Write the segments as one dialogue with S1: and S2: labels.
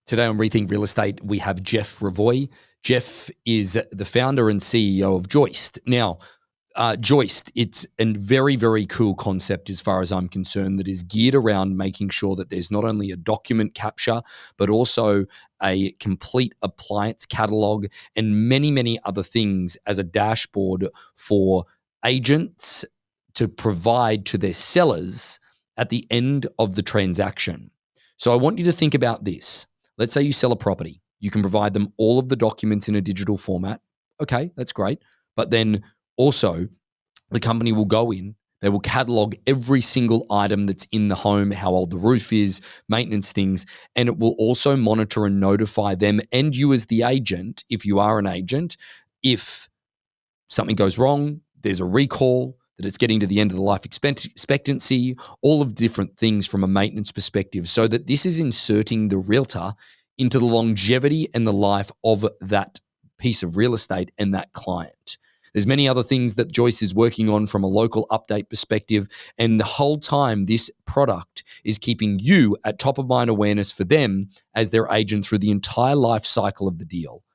S1: Today on Rethink Real Estate, we have Jeff Revoy. Jeff is the founder and CEO of Joyst. Now, Joyst, it's a very, very cool concept as far as I'm concerned that is geared around making sure that there's not only a document capture, but also a complete appliance catalog and many, many other things as a dashboard for agents to provide to their sellers at the end of the transaction. So I want you to think about this. Let's say you sell a property. You can provide them all of the documents in a digital format. Okay, that's great. But then also the company will go in, they will catalog every single item that's in the home, how old the roof is, maintenance things, and it will also monitor and notify them and you as the agent, if you are an agent, if something goes wrong, there's a recall, that it's getting to the end of the life expectancy, all of the different things from a maintenance perspective, so that this is inserting the realtor into the longevity and the life of that piece of real estate and that client. There's many other things that Joyce is working on from a local update perspective, and the whole time this product is keeping you at top of mind awareness for them as their agent through the entire life cycle of the deal.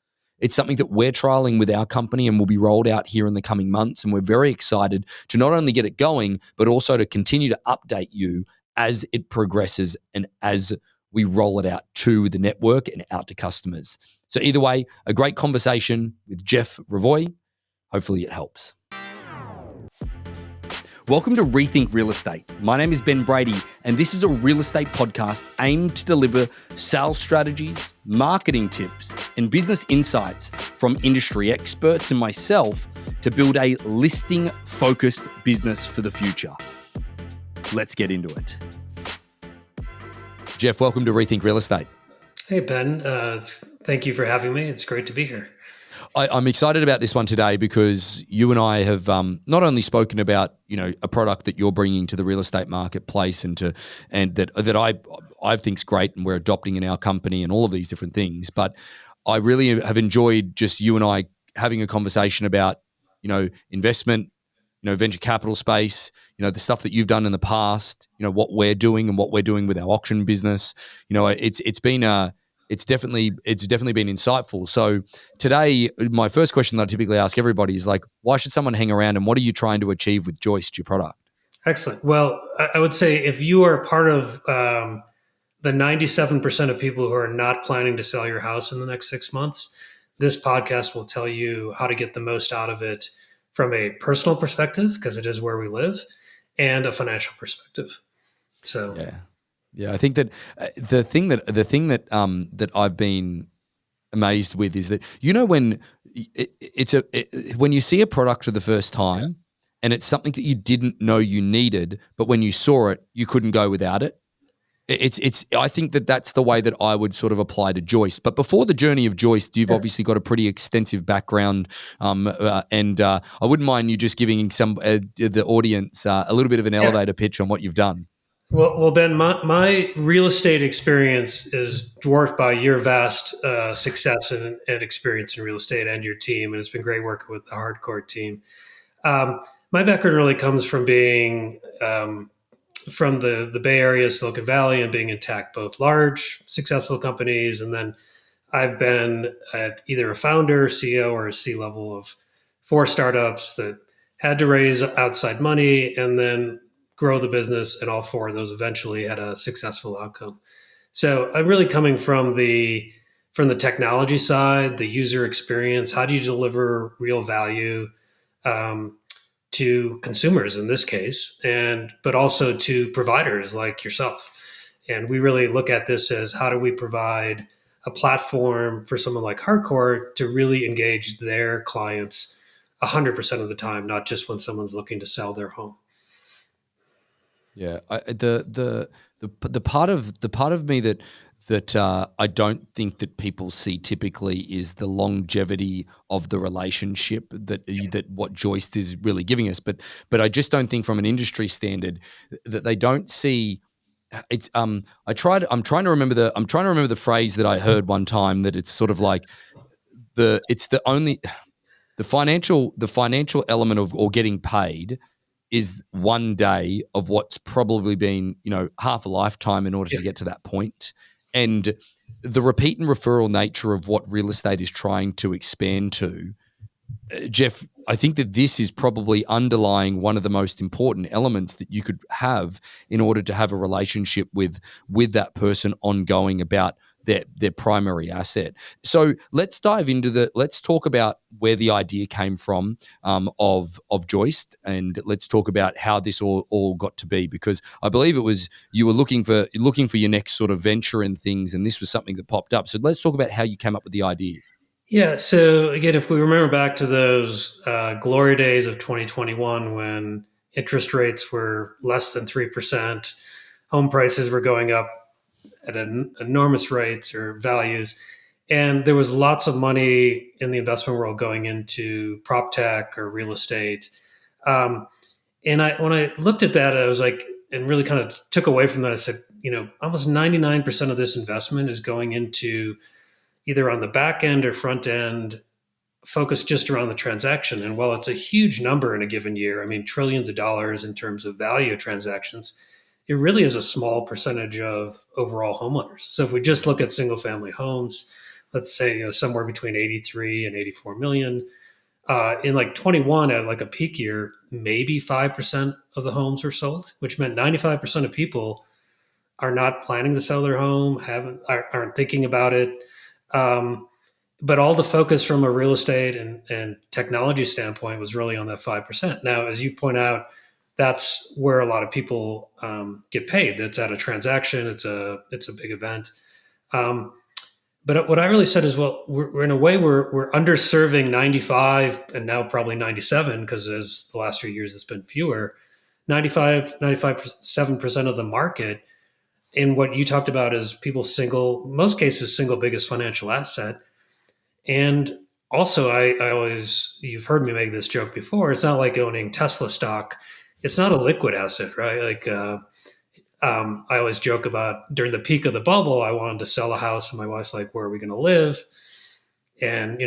S1: It's something that we're trialing with our company and will be rolled out here in the coming months. And we're very excited to not only get it going, but also to continue to update you as it progresses and as we roll it out to the network and out to customers. So either way, a great conversation with Jeff Revoy. Hopefully it helps. Welcome to Rethink Real Estate. My name is Ben Brady, and this is a real estate podcast aimed to deliver sales strategies, marketing tips, and business insights from industry experts and myself to build a listing-focused business for the future. Let's get into it. Jeff, welcome to Rethink Real Estate.
S2: Hey, Ben. Thank you for having me. It's great to be here.
S1: I'm excited about this one today because you and I have not only spoken about a product that you're bringing to the real estate marketplace and that I think's great and we're adopting in our company and all of these different things, but I really have enjoyed just you and I having a conversation about investment, venture capital space, the stuff that you've done in the past, what we're doing and what we're doing with our auction business. It's definitely been insightful. So today, my first question that I typically ask everybody is like, why should someone hang around and what are you trying to achieve with Joyst, your product?
S2: Excellent. Well, I would say if you are part of the 97% of people who are not planning to sell your house in the next 6 months, this podcast will tell you how to get the most out of it from a personal perspective, because it is where we live, and a financial perspective. So
S1: yeah, I think that the thing that I've been amazed with is that when when you see a product for the first time and it's something that you didn't know you needed, but when you saw it, you couldn't go without it. I think that that's the way that I would sort of apply to Joyst. But before the journey of Joyst, you've obviously got a pretty extensive background, and I wouldn't mind you just giving the audience a little bit of an elevator pitch on what you've done.
S2: Well, Ben, my real estate experience is dwarfed by your vast success and experience in real estate and your team, and it's been great working with the hardcore team. My background really comes from being from the Bay Area, Silicon Valley, and being in tech, both large, successful companies, and then I've been at either a founder, CEO, or a C-level of 4 startups that had to raise outside money and then grow the business, and all 4 of those eventually had a successful outcome. So I'm really coming from the technology side, the user experience. How do you deliver real value to consumers in this case, but also to providers like yourself? And we really look at this as how do we provide a platform for someone like Hardcore to really engage their clients 100% of the time, not just when someone's looking to sell their home.
S1: Yeah, the part of me that I don't think that people see typically is the longevity of the relationship that what Joyst is really giving us. But I just don't think from an industry standard that they don't see. It's I'm trying to remember the phrase that I heard one time, that it's sort of like the financial element of or getting paid is one day of what's probably been, half a lifetime in order to get to that point. And the repeat and referral nature of what real estate is trying to expand to, Jeff, I think that this is probably underlying one of the most important elements that you could have in order to have a relationship with that person ongoing about their primary asset. So let's dive into let's talk about where the idea came from, of Joyst, and let's talk about how this all got to be, because I believe it was you were looking for your next sort of venture and things, and this was something that popped up. So let's talk about how you came up with the idea.
S2: Yeah. So again, if we remember back to those glory days of 2021 when interest rates were less than 3%, home prices were going up at enormous rates or values, and there was lots of money in the investment world going into prop tech or real estate. Um, and when I looked at that, I was like, and really kind of took away from that. I said, almost 99% of this investment is going into either on the back end or front end, focused just around the transaction. And while it's a huge number in a given year, I mean, trillions of dollars in terms of value of transactions, it really is a small percentage of overall homeowners. So if we just look at single family homes, let's say somewhere between 83 and 84 million. In like 21, at like a peak year, maybe 5% of the homes were sold, which meant 95% of people are not planning to sell their home, aren't thinking about it. Um, but all the focus from a real estate and technology standpoint was really on that 5%. Now, as you point out, that's where a lot of people get paid. That's at a transaction. It's a big event. Um, but what I really said is, well, we're in a way we're underserving 95 and now probably 97, because as the last few years it's been fewer. 7% of the market. And what you talked about is people's most cases, single biggest financial asset. And also, I always, you've heard me make this joke before. It's not like owning Tesla stock. It's not a liquid asset, right? Like, I always joke about during the peak of the bubble, I wanted to sell a house, and my wife's like, "Where are we going to live?" And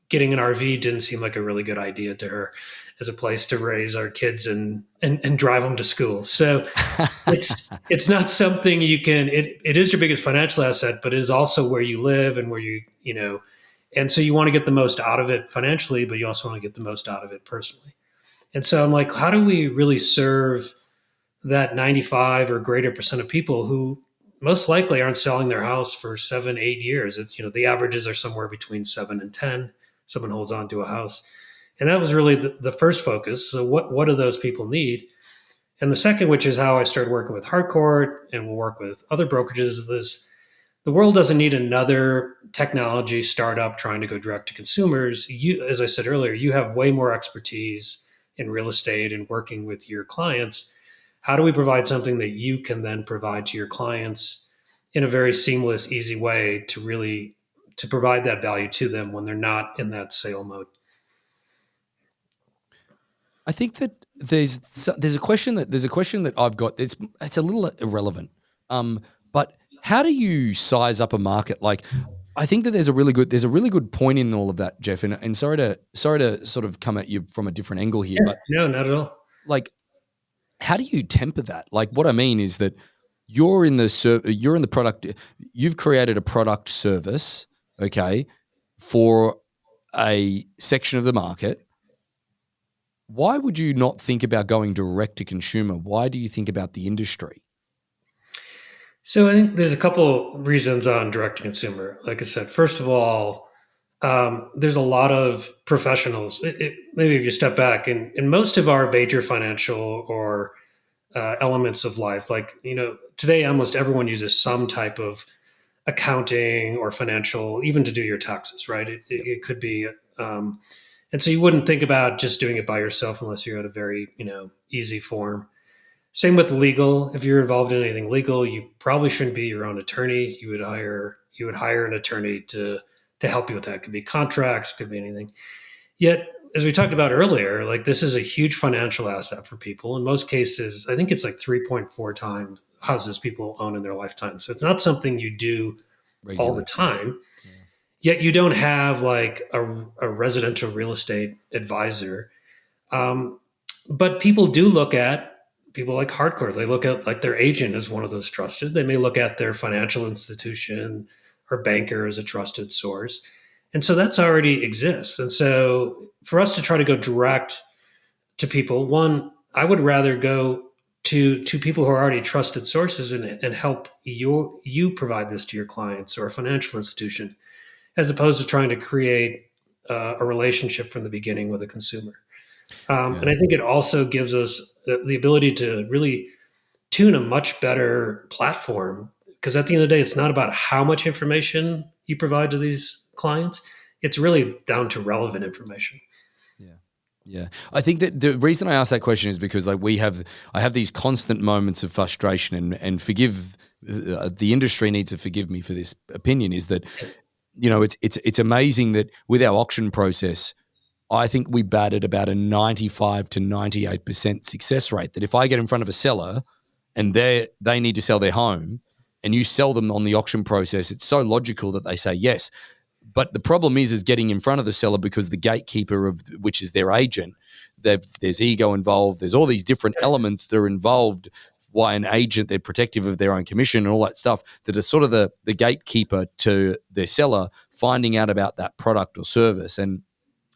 S2: getting an RV didn't seem like a really good idea to her as a place to raise our kids and drive them to school. So it's not something you can. It is your biggest financial asset, but it is also where you live and where and so you want to get the most out of it financially, but you also want to get the most out of it personally. And so I'm like, how do we really serve that 95 or greater percent of people who most likely aren't selling their house for 7, 8 years? It's, the averages are somewhere between 7 and 10. Someone holds on to a house. And that was really the first focus. So what do those people need? And the second, which is how I started working with Hardcourt and we'll work with other brokerages, is the world doesn't need another technology startup trying to go direct to consumers. You, as I said earlier, you have way more expertise in real estate and working with your clients. How do we provide something that you can then provide to your clients in a very seamless, easy way to provide that value to them when they're not in that sale mode?
S1: I think that there's a question that I've got. It's a little irrelevant, but how do you size up a market? Like, I think that there's a really good point in all of that, Jeff. And sorry to sort of come at you from a different angle here,
S2: Yeah,
S1: but
S2: no, not at all.
S1: like, how do you temper that? Like, what I mean is that you're in the product. You've created a product service, okay, for a section of the market. Why would you not think about going direct to consumer? Why do you think about the industry?
S2: So I think there's a couple reasons on direct to consumer. Like I said, first of all, there's a lot of professionals. Maybe if you step back, in most of our major financial or elements of life, like today, almost everyone uses some type of accounting or financial, even to do your taxes, right?
S1: Yep.
S2: It could be, and so you wouldn't think about just doing it by yourself unless you're at a very easy form. Same with legal. If you're involved in anything legal, you probably shouldn't be your own attorney. You would hire an attorney to help you with that. It could be contracts, could be anything. Yet, as we talked about earlier, like this is a huge financial asset for people. In most cases, I think it's like 3.4 times houses people own in their lifetime. So it's not something you do all the
S1: Regularly.
S2: time.
S1: Yeah.
S2: Yet you don't have like a residential real estate advisor. Um, but people do look at people like hardcore, they look at like their agent as one of those trusted. They may look at their financial institution or banker as a trusted source. And so that's already exists. And so for us to try to go direct to people, one, I would rather go to people who are already trusted sources and help you provide this to your clients or a financial institution, as opposed to trying to create a relationship from the beginning with a consumer. And
S1: Yeah.
S2: I think it also gives us the ability to really tune a much better platform, because at the end of the day, it's not about how much information you provide to these clients. It's really down to relevant information.
S1: Yeah. Yeah. I think that the reason I ask that question is because like I have these constant moments of frustration and forgive the industry needs to forgive me for this opinion is that, it's amazing that with our auction process, I think we batted about a 95 to 98% success rate. That if I get in front of a seller and they need to sell their home and you sell them on the auction process, it's so logical that they say yes. But the problem is getting in front of the seller because the gatekeeper of which is their agent, there's ego involved. There's all these different elements that are involved. Why an agent, they're protective of their own commission and all that stuff that are sort of the gatekeeper to their seller finding out about that product or service. And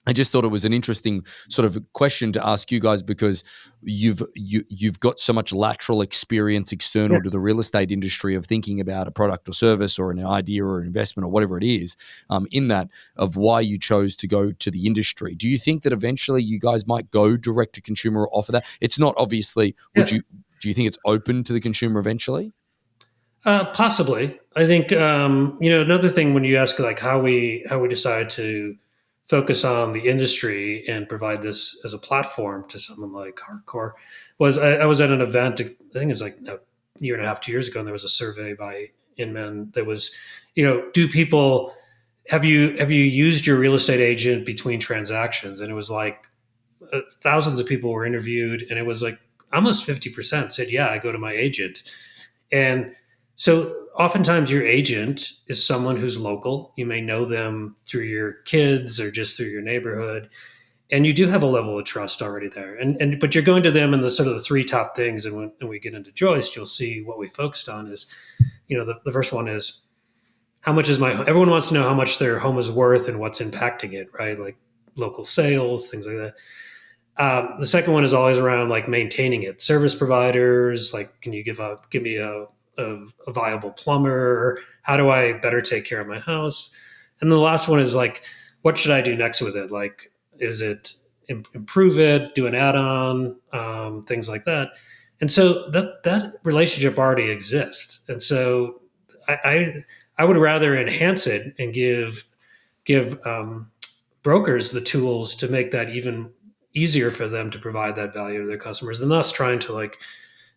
S1: I just thought it was an interesting sort of question to ask you guys because you've got so much lateral experience
S2: Yeah.
S1: external to the real estate industry of thinking about a product or service or an idea or an investment or whatever it is, in that of why you chose to go to the industry. Do you think that eventually you guys might go direct to consumer or offer that? It's not obviously.
S2: Yeah.
S1: Do you think it's open to the consumer eventually?
S2: Possibly. I think another thing when you ask like how we decide to focus on the industry and provide this as a platform to someone like Hardcore was I was at an event. I think it's like a year and a half, 2 years ago, and there was a survey by Inman that was, do people have you used your real estate agent between transactions? And it was like thousands of people were interviewed, and it was like almost 50% said, "Yeah, I go to my agent." And so oftentimes your agent is someone who's local. You may know them through your kids or just through your neighborhood. And you do have a level of trust already there. And but you're going to them in the sort of the three top things. And when we get into Joyst, you'll see what we focused on is, the first one is how much is everyone wants to know how much their home is worth and what's impacting it, right? Like local sales, things like that. The second one is always around like maintaining it. Service providers, like, can you give me a viable plumber? Or how do I better take care of my house? And the last one is like, what should I do next with it? Like, is it improve it, do an add-on, things like that. And so that relationship already exists. And so I would rather enhance it and give brokers the tools to make that even easier for them to provide that value to their customers than us trying to like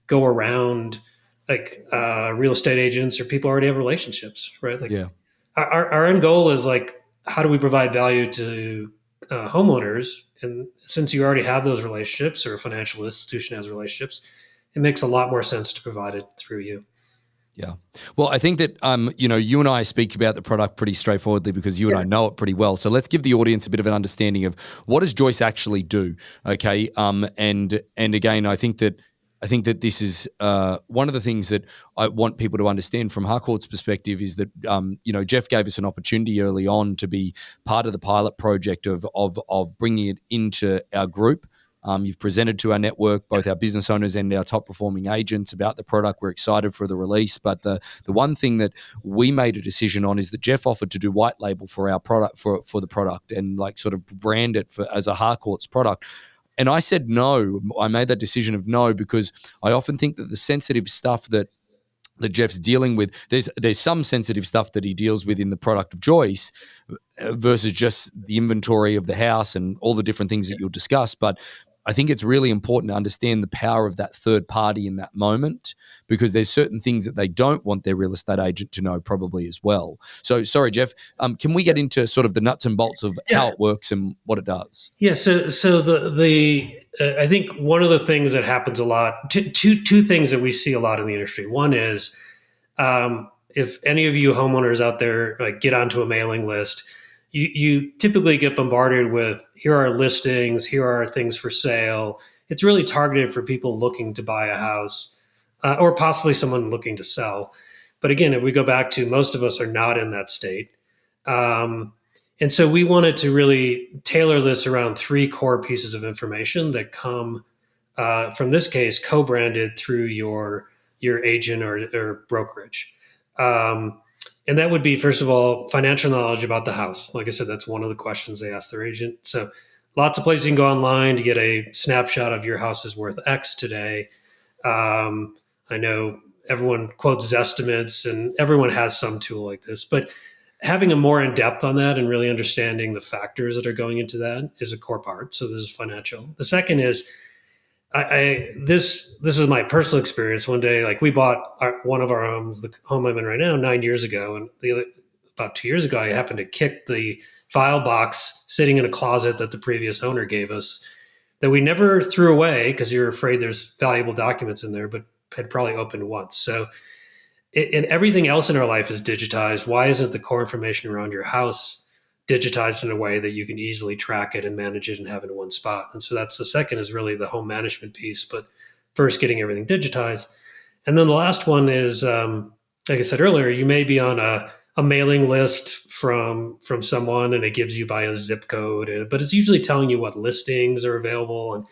S2: go around like real estate agents or people already have relationships, right? Like
S1: Yeah.
S2: our end goal is like, how do we provide value to homeowners? And since you already have those relationships or a financial institution has relationships, it makes a lot more sense to provide it through you.
S1: Yeah. Well, I think that you and I speak about the product pretty straightforwardly because you and
S2: Yeah.
S1: I know it pretty well. So let's give the audience a bit of an understanding of what does Joyce actually do. Okay. And again, I think that this is one of the things that I want people to understand from Harcourt's perspective is that Jeff gave us an opportunity early on to be part of the pilot project of bringing it into our group. You've presented to our network, both our business owners and our top performing agents, about the product. We're excited for the release. But the one thing that we made a decision on is that Jeff offered to do white label for our product for the product and like sort of brand it as a Harcourt's product. And I said no. I made that decision of no because I often think that the sensitive stuff that Jeff's dealing with, there's some sensitive stuff that he deals with in the product of Joyce versus just the inventory of the house and all the different things that you'll discuss. But I think it's really important to understand the power of that third party in that moment because there's certain things that they don't want their real estate agent to know probably as well. So sorry, Jeff, can we get into sort of the nuts and bolts of how
S2: Yeah.
S1: it works and what it does?
S2: Yeah. So the I think one of the things that happens a lot, two things that we see a lot in the industry. One is if any of you homeowners out there like get onto a mailing list, you typically get bombarded with here are listings, here are things for sale, it's really targeted for people looking to buy a house, or possibly someone looking to sell. But again, if we go back to, most of us are not in that state. Um, and so we wanted to really tailor this around three core pieces of information that come, from this case, co-branded through your agent or brokerage. Um, and that would be, first of all, financial knowledge about the house. Like I said, that's one of the questions they ask their agent. So lots of places you can go online to get a snapshot of your house is worth X today. I know everyone quotes estimates, and everyone has some tool like this, but having a more in depth on that and really understanding the factors that are going into that is a core part. So this is financial. The second is, this is my personal experience. One day, like, we bought one of our homes, the home I'm in right now, 9 years ago, and about 2 years ago, I happened to kick the file box sitting in a closet that the previous owner gave us, that we never threw away because you're afraid there's valuable documents in there, but had probably opened once. So, and everything else in our life is digitized. Why isn't the core information around your house digitized in a way that you can easily track it and manage it and have it in one spot? And so that's the second, is really the home management piece, but first getting everything digitized. And then the last one is, like I said earlier, you may be on a mailing list from someone, and it gives you by a zip code, but it's usually telling you what listings are available. And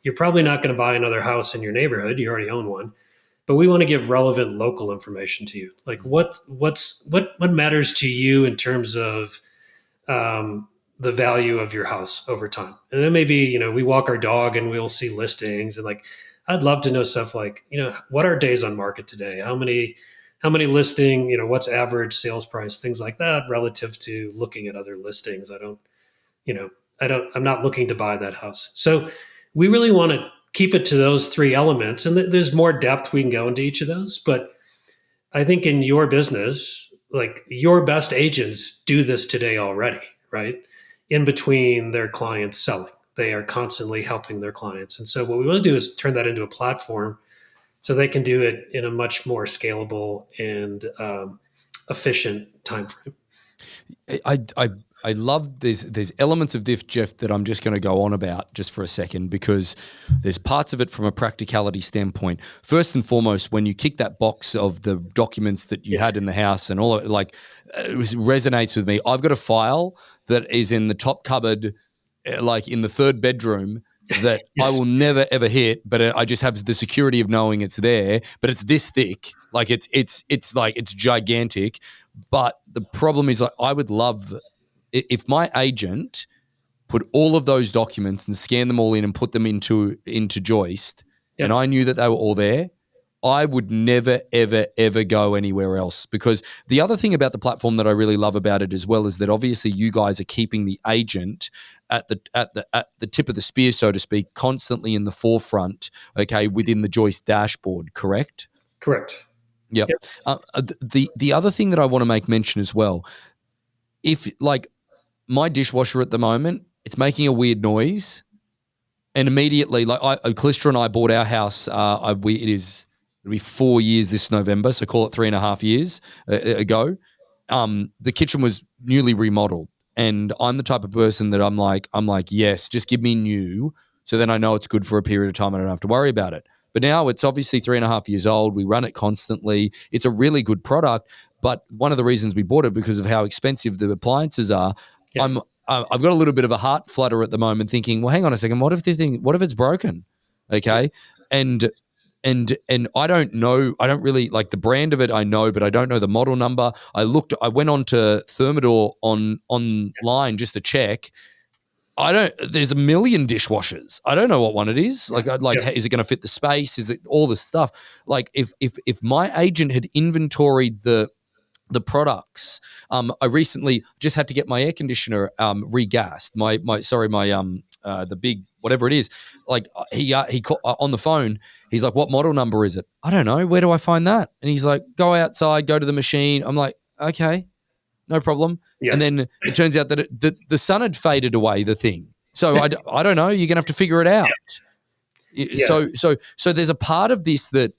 S2: you're probably not going to buy another house in your neighborhood. You already own one, but we want to give relevant local information to you. Like, what matters to you in terms of, the value of your house over time. And then maybe, we walk our dog and we'll see listings, and, like, I'd love to know stuff like, what are days on market today? How many listing, what's average sales price, things like that, relative to looking at other listings. I'm not looking to buy that house. So we really want to keep it to those three elements. And there's more depth we can go into each of those. But I think in your business, like, your best agents do this today already, right? In between their clients selling, they are constantly helping their clients. And so what we want to do is turn that into a platform so they can do it in a much more scalable and efficient time frame.
S1: I love there's elements of this, Jeff, that I'm just going to go on about just for a second, because there's parts of it from a practicality standpoint. First and foremost, when you kick that box of the documents that you had in the house and all of it, like, it resonates with me. I've got a file that is in the top cupboard, like in the third bedroom, that I will never ever hit, but I just have the security of knowing it's there. But it's this thick, like it's gigantic. But the problem is, like, I would love if my agent put all of those documents and scan them all in and put them into Joyst, and I knew that they were all there, I would never, ever, ever go anywhere else. Because the other thing about the platform that I really love about it as well is that obviously you guys are keeping the agent at the tip of the spear, so to speak, constantly in the forefront, okay, within the Joyst dashboard, correct?
S2: Correct.
S1: Yep. The other thing that I want to make mention as well, if, like, my dishwasher at the moment, it's making a weird noise, and immediately, like, Calista and I bought our house. It'll be 4 years this November, so call it 3.5 years ago. The kitchen was newly remodeled, and I'm the type of person that I'm like, yes, just give me new, so then I know it's good for a period of time. I don't have to worry about it. But now it's obviously 3.5 years old. We run it constantly. It's a really good product, but one of the reasons we bought it because of how expensive the appliances are. I've got a little bit of a heart flutter at the moment, thinking, well, hang on a second, what if it's broken? Okay, and I don't know. I don't really like the brand of it. I know, but I don't know the model number. I went on to Thermador online just to check. There's a million dishwashers. I don't know what one it is. Is it going to fit the space? Is it all this stuff? Like, if my agent had inventoried the products. I recently just had to get my air conditioner regassed. The big whatever it is. Like, he called on the phone. He's like, "What model number is it?" I don't know. Where do I find that? And he's like, "Go outside, go to the machine." I'm like, "Okay, no problem."
S2: Yes.
S1: And then it turns out that the sun had faded away. The thing. So I don't know. You're gonna have to figure it out. Yeah. So there's a part of this that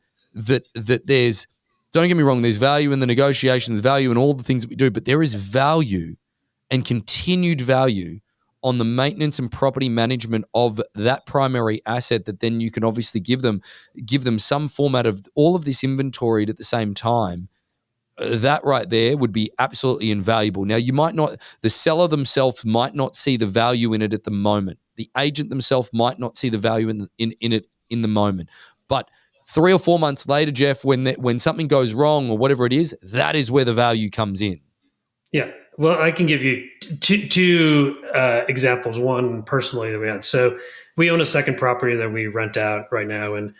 S1: there's. Don't get me wrong, there's value in the negotiations, value in all the things that we do, but there is value and continued value on the maintenance and property management of that primary asset, that then you can obviously give them some format of all of this inventoried at the same time, that right there would be absolutely invaluable. Now, the seller themselves might not see the value in it at the moment. The agent themselves might not see the value in it in the moment. But 3 or 4 months later, Jeff, when something goes wrong or whatever it is, that is where the value comes in.
S2: Yeah. Well, I can give you two examples. One personally that we had. So we own a second property that we rent out right now, and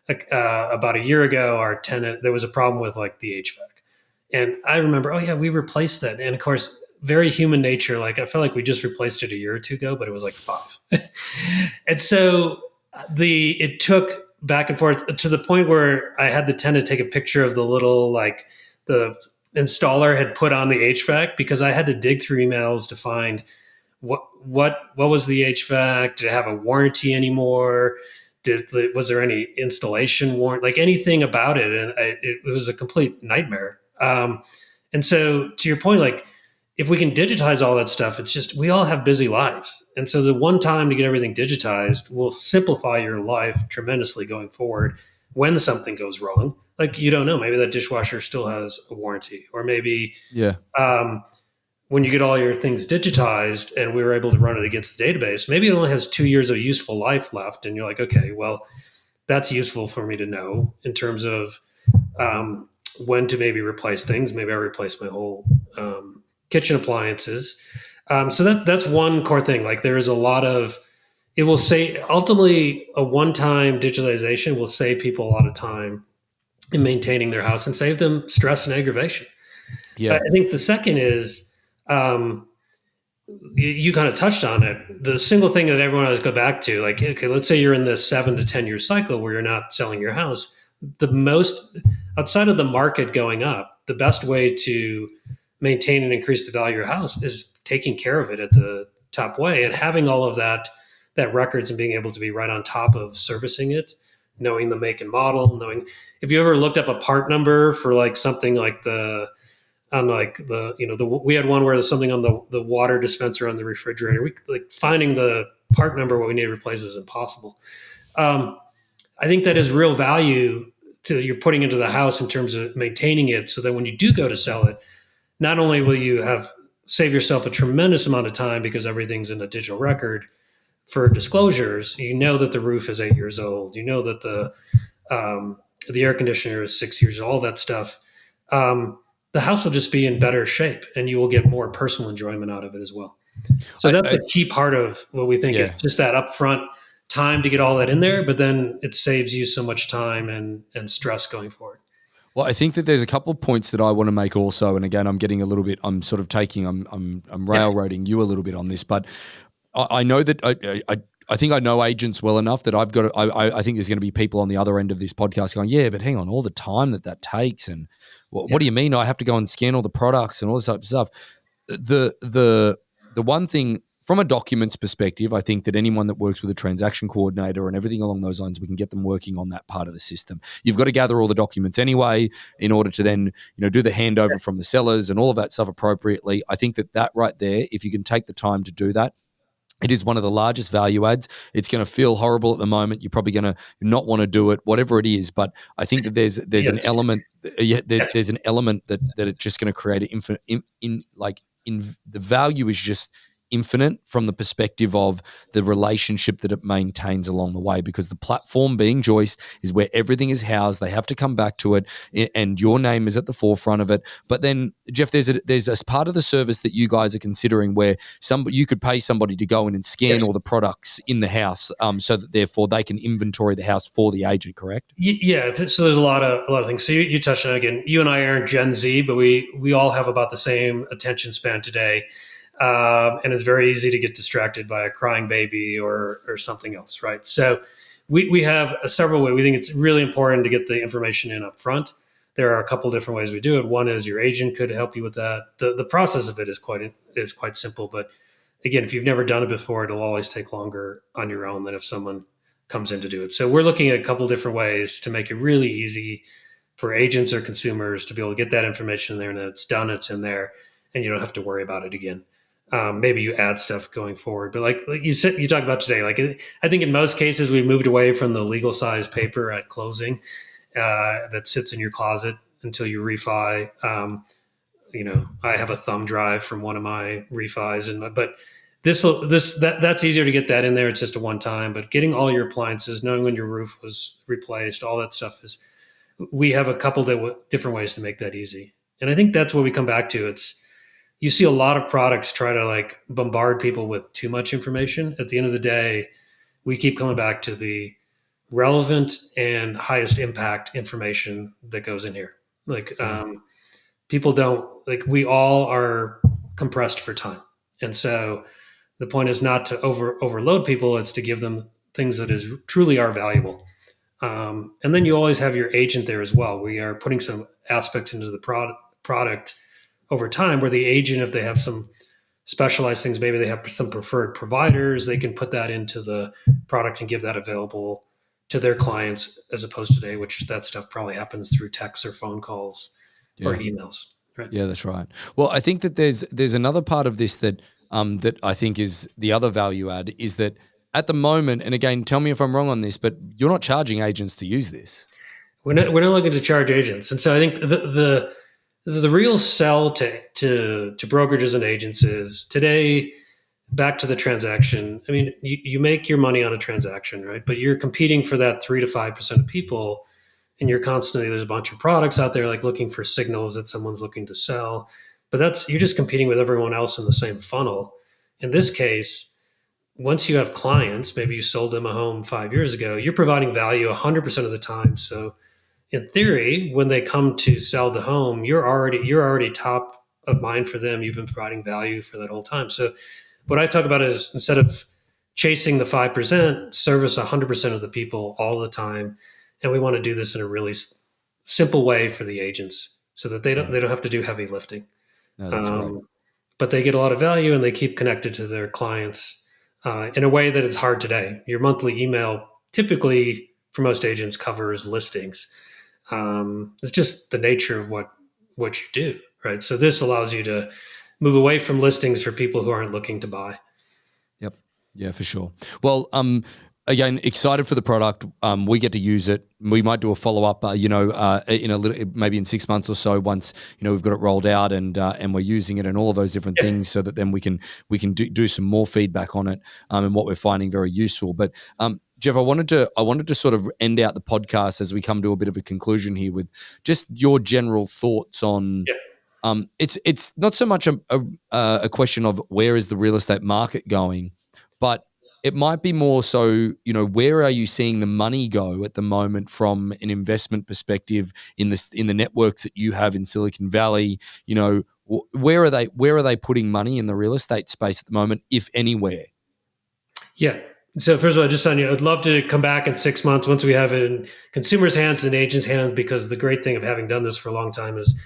S2: about a year ago, our tenant, there was a problem with like the HVAC. And I remember, oh yeah, we replaced that. And of course, very human nature. Like I felt like we just replaced it a year or two ago, but it was like 5. And so it took back and forth to the point where I had the tenant take a picture of the little, like, the installer had put on the HVAC, because I had to dig through emails to find what was the HVAC? Did it have a warranty anymore? Was there any installation warrant, like anything about it? And it was a complete nightmare. And so, to your point, like, if we can digitize all that stuff, it's just, we all have busy lives. And so the one time to get everything digitized will simplify your life tremendously going forward. When something goes wrong, like, you don't know, maybe that dishwasher still has a warranty, or maybe when you get all your things digitized and we were able to run it against the database, maybe it only has 2 years of useful life left. And you're like, okay, well, that's useful for me to know in terms of when to maybe replace things. Maybe I replace my whole kitchen appliances. So that's one core thing. Like, there is a lot of, it will say, ultimately, a one-time digitalization will save people a lot of time in maintaining their house and save them stress and aggravation.
S1: Yeah.
S2: I think the second is, you kind of touched on it. The single thing that everyone always go back to, like, okay, let's say you're in this 7 to 10 year cycle where you're not selling your house. The most, outside of the market going up, the best way to maintain and increase the value of your house is taking care of it at the top way, and having all of that records, and being able to be right on top of servicing it, knowing the make and model, knowing if you ever looked up a part number for like something like we had one where there's something on the water dispenser on the refrigerator. We, like, finding the part number what we need to replace is impossible. I think that is real value to you're putting into the house in terms of maintaining it, so that when you do go to sell it, not only will you save yourself a tremendous amount of time because everything's in a digital record for disclosures. You know that the roof is 8 years old. You know that the air conditioner is 6 years old. All that stuff. The house will just be in better shape, and you will get more personal enjoyment out of it as well. So that's the key part of what we think. Yeah. It's just that upfront time to get all that in there, but then it saves you so much time and stress going forward.
S1: Well, I think that there's a couple of points that I want to make also, and again, I'm railroading you a little bit on this, but I know that I think I know agents well enough that I think there's going to be people on the other end of this podcast going, yeah, but hang on, all the time that takes, and what do you mean I have to go and scan all the products and all this type of stuff? The one thing, from a documents perspective, I think that anyone that works with a transaction coordinator and everything along those lines, we can get them working on that part of the system. You've got to gather all the documents anyway in order to then, do the handover from the sellers and all of that stuff appropriately. I think that right there, if you can take the time to do that, it is one of the largest value adds. It's going to feel horrible at the moment. You're probably going to not want to do it, whatever it is. But I think that there's an element. There's an element that it's just going to create an infinite. The value is just infinite from the perspective of the relationship that it maintains along the way, because the platform, being Joyst, is where everything is housed. They have to come back to it, and your name is at the forefront of it. But then, Jeff, there's a part of the service that you guys are considering where you could pay somebody to go in and scan all the products in the house, so that therefore they can inventory the house for the agent. Correct?
S2: Yeah. So there's a lot of things. So you touched on it again. You and I aren't Gen Z, but we all have about the same attention span today. And it's very easy to get distracted by a crying baby or something else, right? So we have several ways. We think it's really important to get the information in up front. There are a couple different ways we do it. One is your agent could help you with that. The process of it is quite simple, but again, if you've never done it before, it'll always take longer on your own than if someone comes in to do it. So we're looking at a couple different ways to make it really easy for agents or consumers to be able to get that information in there, and it's done, it's in there, and you don't have to worry about it again. Maybe you add stuff going forward, but like you said, you talked about today, like I think in most cases we moved away from the legal size paper at closing that sits in your closet until you refi. I have a thumb drive from one of my refis, but that's easier to get that in there. It's just a one time, but getting all your appliances, knowing when your roof was replaced, all that stuff is. We have a couple different ways to make that easy, and I think that's what we come back to. It's you see a lot of products try to like bombard people with too much information. At the end of the day, we keep coming back to the relevant and highest impact information that goes in here. Like
S1: Yeah.
S2: people don't like we all are compressed for time, and so the point is not to overload people. It's to give them things that is truly are valuable. And then you always have your agent there as well. We are putting some aspects into the product over time where the agent, if they have some specialized things, maybe they have some preferred providers, they can put that into the product and give that available to their clients as opposed to today, which that stuff probably happens through texts or phone calls or
S1: Yeah.
S2: emails. Right.
S1: Yeah, that's right. Well, I think that there's another part of this that I think is the other value add is that at the moment, and again, tell me if I'm wrong on this, but you're not charging agents to use this.
S2: We're not looking to charge agents. And so I think the real sell to brokerages and agents is today back to the transaction. I mean, you make your money on a transaction, right? But you're competing for that 3 to 5% of people, and you're constantly there's a bunch of products out there like looking for signals that someone's looking to sell. But that's you're just competing with everyone else in the same funnel. In this case, once you have clients, maybe you sold them a home 5 years ago, you're providing value 100% of the time. So in theory, when they come to sell the home, you're already top of mind for them. You've been providing value for that whole time. So what I talk about is instead of chasing the 5%, service 100% of the people all the time. And we want to do this in a really simple way for the agents so that they don't
S1: Yeah.
S2: they don't have to do heavy lifting.
S1: No, that's great.
S2: Um, but they get a lot of value and they keep connected to their clients in a way that is hard today. Your monthly email typically for most agents covers listings. It's just the nature of what you do, right? So this allows you to move away from listings for people who aren't looking to buy.
S1: Yep. Yeah, for sure. Well, again, excited for the product. We get to use it. We might do a follow up, in a little, maybe in 6 months or so. Once we've got it rolled out and we're using it and all of those different things, so that then we can do some more feedback on it and what we're finding very useful. But Jeff, I wanted to sort of end out the podcast as we come to a bit of a conclusion here with just your general thoughts on.
S2: Yeah.
S1: It's not so much a question of where is the real estate market going, but it might be more so, where are you seeing the money go at the moment from an investment perspective in the networks that you have in Silicon Valley? Where are they putting money in the real estate space at the moment, if anywhere?
S2: Yeah. So first of all, just on you, I'd love to come back in 6 months once we have it in consumers' hands and agents' hands, because the great thing of having done this for a long time is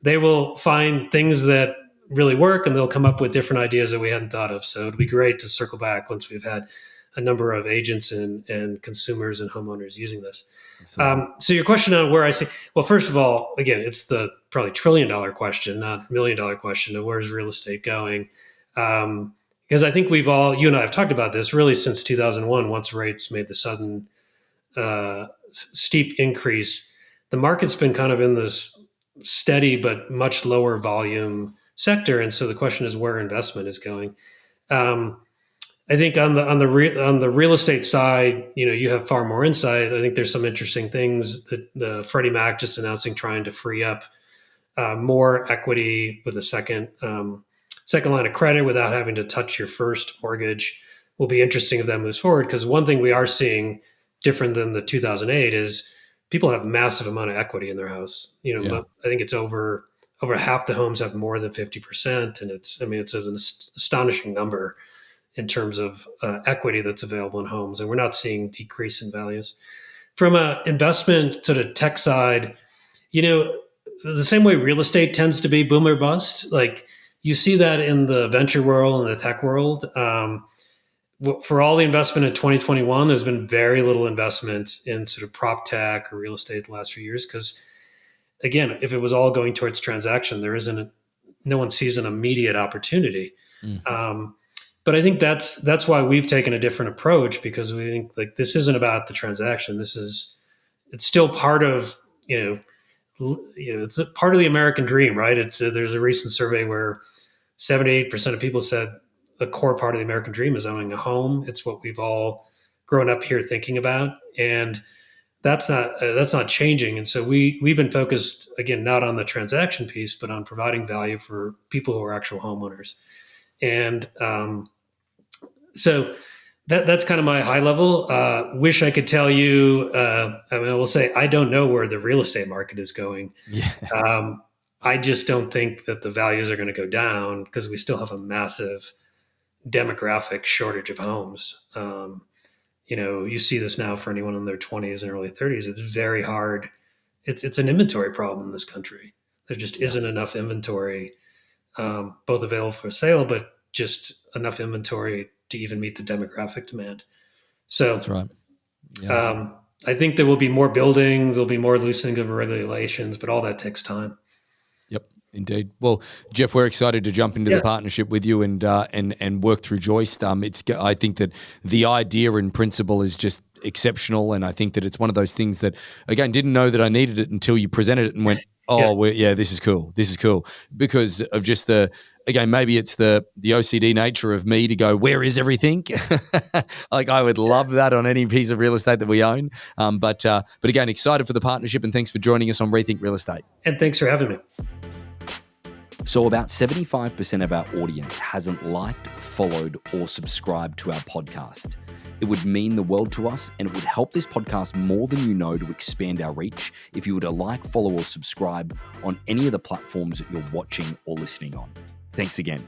S2: they will find things that really work and they'll come up with different ideas that we hadn't thought of. So it'd be great to circle back once we've had a number of agents and consumers and homeowners using this. So your question on where I see, well, first of all, again, it's the probably $1 trillion question, not $1 million question of where's real estate going. Because I think you and I have talked about this really since 2001, once rates made the sudden steep increase, the market's been kind of in this steady but much lower volume sector, and so the question is where investment is going. I think on the real estate side, you have far more insight. I think there's some interesting things that the Freddie Mac just announcing trying to free up more equity with a second line of credit without having to touch your first mortgage will be interesting if that moves forward. Because one thing we are seeing different than the 2008 is people have massive amount of equity in their house. I think it's over half the homes have more than 50%, and it's an astonishing number in terms of equity that's available in homes, and we're not seeing decrease in values. From a investment sort of tech side, the same way real estate tends to be boom or bust. Like you see that in the venture world and the tech world. For all the investment in 2021, there's been very little investment in sort of prop tech or real estate the last few years. Because again, if it was all going towards transaction, there isn't no one sees an immediate opportunity.
S1: Mm.
S2: But I think that's why we've taken a different approach, because we think like this isn't about the transaction. It's still part of, it's a part of the American dream, right? There's a recent survey where 78% of people said a core part of the American dream is owning a home. It's what we've all grown up here thinking about, and that's not changing. And so we've been focused again not on the transaction piece, but on providing value for people who are actual homeowners. And so that's kind of my high level. Wish I could tell you. I will say I don't know where the real estate market is going.
S1: Yeah.
S2: I just don't think that the values are going to go down because we still have a massive demographic shortage of homes. You see this now for anyone in their 20s and early 30s. It's very hard. It's an inventory problem in this country. There just isn't enough inventory, both available for sale, but just enough inventory to even meet the demographic demand. So
S1: That's right. Yeah.
S2: I think there will be more building, there'll be more loosening of regulations, but all that takes time.
S1: Yep, indeed. Well, Jeff, we're excited to jump into the partnership with you and work through Joyst. I think that the idea in principle is just exceptional, and I think that it's one of those things that, again, didn't know that I needed it until you presented it and went, oh,
S2: Yes.
S1: this is cool. This is cool because of just maybe it's the OCD nature of me to go, where is everything? Like I would love that on any piece of real estate that we own. But again, excited for the partnership, and thanks for joining us on Rethink Real Estate.
S2: And thanks for having me.
S1: So about 75% of our audience hasn't liked, followed, or subscribed to our podcast. It would mean the world to us, and it would help this podcast more than you know to expand our reach if you were to like, follow, or subscribe on any of the platforms that you're watching or listening on. Thanks again.